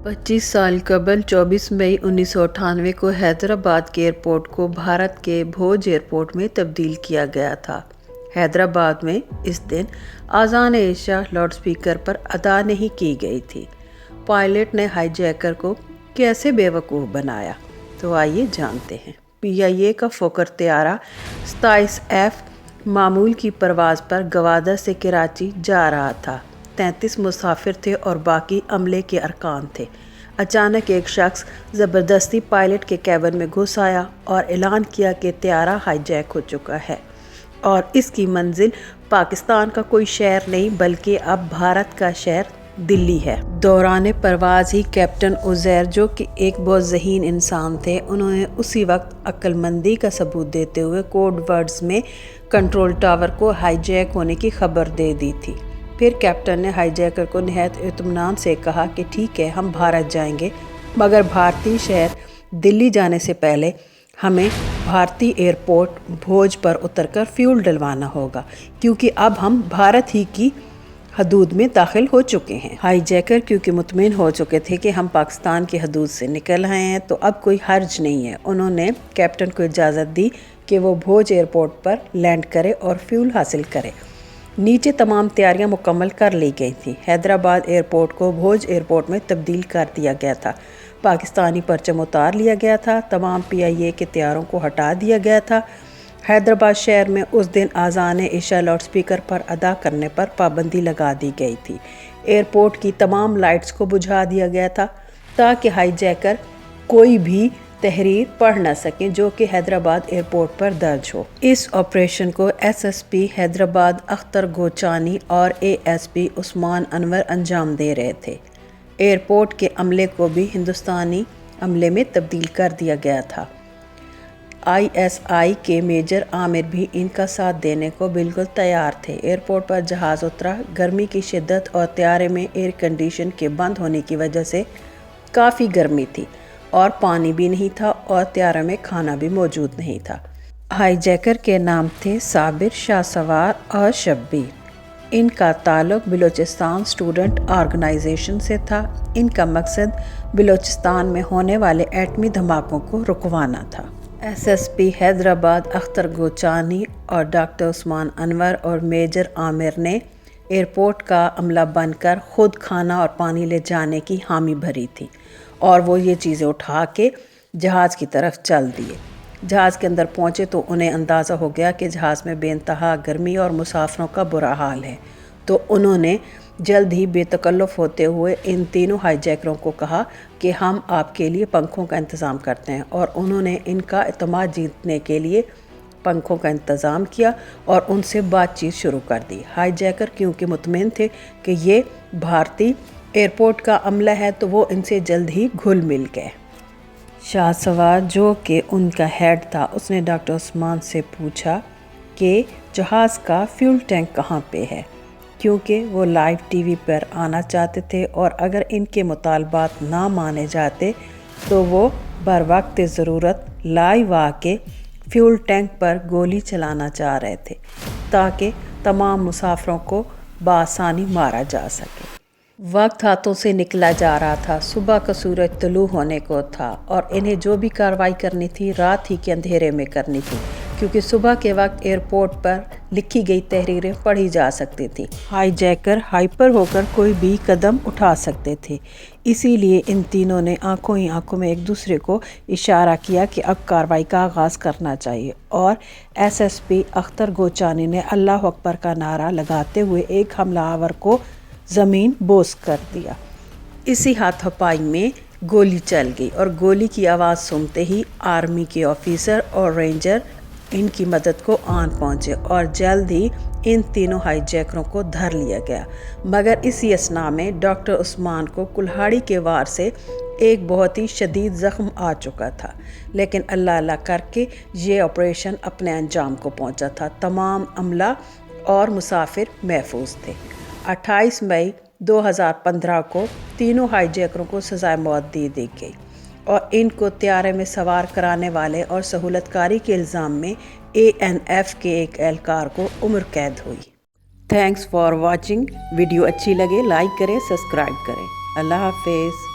25 साल قبل 24 मई 1998 को हैदराबाद के एयरपोर्ट को भारत के भोज एयरपोर्ट में तब्दील किया गया था। हैदराबाद में इस दिन आज़ान एशिया लाउडस्पीकर पर अदा नहीं की गई थी। पायलट ने हाईजैकर को कैसे बेवकूफ़ बनाया, तो आइए जानते हैं। PIA का फोकर त्यारा 27F मामूल की परवाज़ पर गवादर से कराची जा रहा था। 33 मुसाफिर थे और बाकी अमले के अरकान थे। अचानक एक शख्स ज़बरदस्ती पायलट के कैबिन में घुस आया और ऐलान किया कि त्यारा हाईजैक हो चुका है और इसकी मंजिल पाकिस्तान का कोई शहर नहीं बल्कि अब भारत का शहर दिल्ली है। दौरान परवाज़ ही कैप्टन उज़ैर, जो कि एक बहुत ज़हीन इंसान थे, उन्होंने उसी वक्त अक्लमंदी का सबूत देते हुए कोड वर्ड्स में कंट्रोल टावर को हाईजैक होने की खबर दे दी थी। फिर कैप्टन ने हाईजैकर को निहायत इत्मीनान से कहा कि ठीक है, हम भारत जाएंगे, मगर भारतीय शहर दिल्ली जाने से पहले हमें भारतीय एयरपोर्ट भोज पर उतरकर फ्यूल डलवाना होगा, क्योंकि अब हम भारत ही की हदूद में दाखिल हो चुके हैं। हाईजैकर क्योंकि मुतमिन हो चुके थे कि हम पाकिस्तान की हदूद से निकल आए हैं, तो अब कोई हर्ज नहीं है। उन्होंने कैप्टन को इजाज़त दी कि वो भोज एयरपोर्ट पर लैंड करे और फ्यूल हासिल करे। नीचे तमाम तैयारियां मुकम्मल कर ली गई थी। हैदराबाद एयरपोर्ट को भोज एयरपोर्ट में तब्दील कर दिया गया था। पाकिस्तानी परचम उतार लिया गया था। तमाम PIA के तैयारों को हटा दिया गया था। हैदराबाद शहर में उस दिन आज़ान एशिया लाउडस्पीकर पर अदा करने पर पाबंदी लगा दी गई थी। एयरपोर्ट की तमाम लाइट्स को बुझा दिया गया था ताकि हाईजैकर कोई भी तहरीर पढ़ न सकें जो कि हैदराबाद एयरपोर्ट पर दर्ज हो। इस ऑपरेशन को SSP हैदराबाद अख्तर गोचानी और ASP उस्मान अनवर अंजाम दे रहे थे। एयरपोर्ट के अमले को भी हिंदुस्तानी अमले में तब्दील कर दिया गया था। ISI के मेजर आमिर भी इनका साथ देने को बिल्कुल तैयार थे। एयरपोर्ट पर जहाज़ उतरा। गर्मी की शिद्दत और त्यारे में एयर कंडीशन के बंद होने की वजह से काफ़ी गर्मी थी और पानी भी नहीं था और त्यारे में खाना भी मौजूद नहीं था। हाईजैकर के नाम थे साबिर, शाहसवार और शब्बीर। इनका ताल्लुक़ बलूचिस्तान स्टूडेंट ऑर्गेनाइजेशन से था। इनका मकसद बलूचिस्तान में होने वाले एटमी धमाकों को रुकवाना था। SSP हैदराबाद अख्तर गोचानी और डॉक्टर उस्मान अनवर और मेजर आमिर ने एयरपोर्ट का अमला बनकर ख़ुद खाना और पानी ले जाने की हामी भरी थी और वो ये चीज़ें उठा के जहाज़ की तरफ चल दिए। जहाज़ के अंदर पहुँचे तो उन्हें अंदाज़ा हो गया कि जहाज़ में बेइंतहा गर्मी और मुसाफिरों का बुरा हाल है, तो उन्होंने जल्द ही बेतकल्लुफ़ होते हुए इन तीनों हाईजैकरों को कहा कि हम आपके लिए पंखों का इंतज़ाम करते हैं, और उन्होंने इनका एतमाद जीतने के लिए पंखों का इंतज़ाम किया और उनसे बातचीत शुरू कर दी। हाईजैकर क्योंकि मुतमिन थे कि ये भारतीय एयरपोर्ट का अमला है, तो वो इनसे जल्द ही घुल मिल गए। शाहसवार, जो कि उनका हेड था, उसने डॉक्टर उस्मान से पूछा कि जहाज़ का फ्यूल टैंक कहाँ पे है, क्योंकि वो लाइव TV पर आना चाहते थे और अगर इनके मुतालबात ना माने जाते तो वो बर वक्त ज़रूरत लाइव आके फ्यूल टैंक पर गोली चलाना चाह रहे थे ताकि तमाम मुसाफिरों को बआसानी मारा जा सके। वक्त हाथों से निकला जा रहा था। सुबह का सूरज तुलू होने को था और इन्हें जो भी कार्रवाई करनी थी रात ही के अंधेरे में करनी थी, क्योंकि सुबह के वक्त एयरपोर्ट पर लिखी गई तहरीरें पढ़ी जा सकती थी। हाईजैकर हाइपर होकर कोई भी कदम उठा सकते थे। इसीलिए इन तीनों ने आंखों ही आंखों में एक दूसरे को इशारा किया कि अब कार्रवाई का आगाज़ करना चाहिए, और SSP अख्तर गोचानी ने अल्लाह अकबर का नारा लगाते हुए एक हमलावर को ज़मीन बोस कर दिया। इसी हाथापाई में गोली चल गई और गोली की आवाज़ सुनते ही आर्मी के ऑफिसर और रेंजर इनकी मदद को आन पहुँचे और जल्द ही इन तीनों हाईजैकरों को धर लिया गया। मगर इसी असना में डॉक्टर उस्मान को कुल्हाड़ी के वार से एक बहुत ही शदीद ज़ख्म आ चुका था, लेकिन अल्लाह अल्लाह करके ये ऑपरेशन अपने अंजाम को पहुँचा था। तमाम अमला और मुसाफिर महफूज थे। 28 मई 2015 को तीनों हाईजैकरों को सज़ाए मौत दी गई और इनको त्यारे में सवार कराने वाले और सहूलतकारी के इल्ज़ाम में ANF के एक एहलकार को उम्र कैद हुई। Thanks for watching. वीडियो अच्छी लगे लाइक करें, सब्सक्राइब करें। अल्लाह हाफिज़।